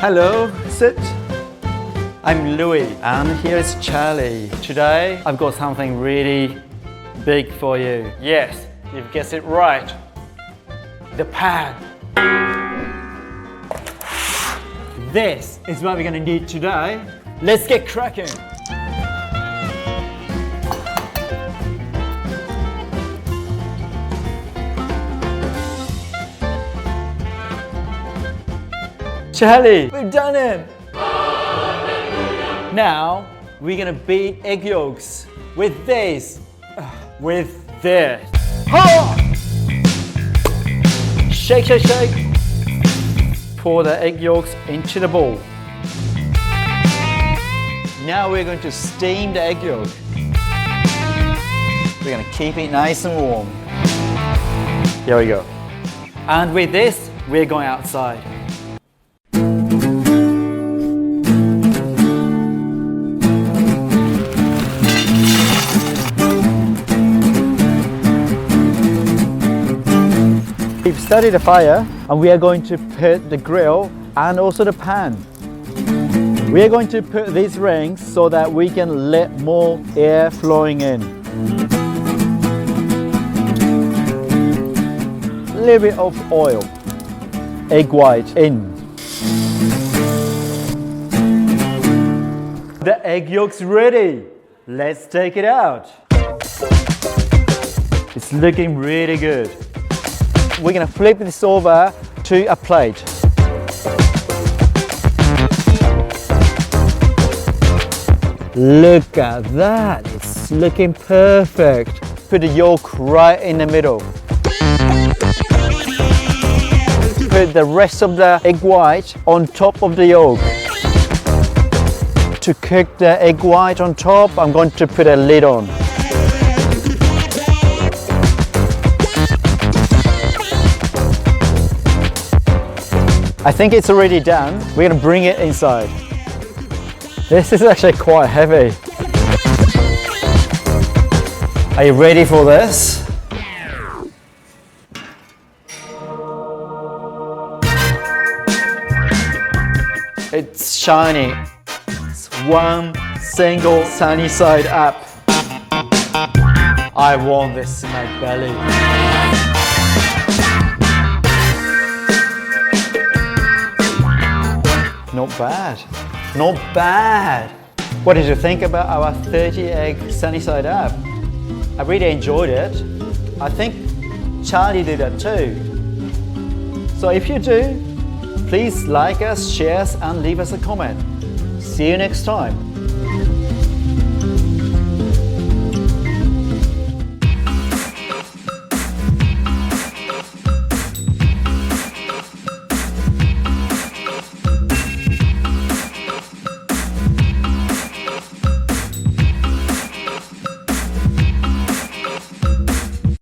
Hello, sit. I'm Louis and here is Charlie. Today I've got something really big for you. Yes, you've guessed it right. The pan. This is what we're gonna need today. Let's get cracking. Charlie, we've done it! Now, we're gonna beat egg yolks with this. Oh! Shake, shake, shake. Pour the egg yolks into the bowl. Now we're going to steam the egg yolk. We're gonna keep it nice and warm. Here we go. And with this, we're going outside. We've started the fire and we are going to put the grill and also the pan. We are going to put these rings so that we can let more air flowing in. A little bit of oil, egg white in. The egg yolk's ready. Let's take it out. It's looking really good. We're going to flip this over to a plate. Look at that, it's looking perfect. Put the yolk right in the middle. Put the rest of the egg white on top of the yolk. To cook the egg white on top, I'm going to put a lid on. I think it's already done. We're going to bring it inside. This is actually quite heavy. Are you ready for this? It's shiny. It's one single sunny side up. I want this in my belly. Not bad, not bad. What did you think about our 30 egg sunny side up? I really enjoyed it. I think Charlie did that too. So if you do, please like us, share us and leave us a comment. See you next time.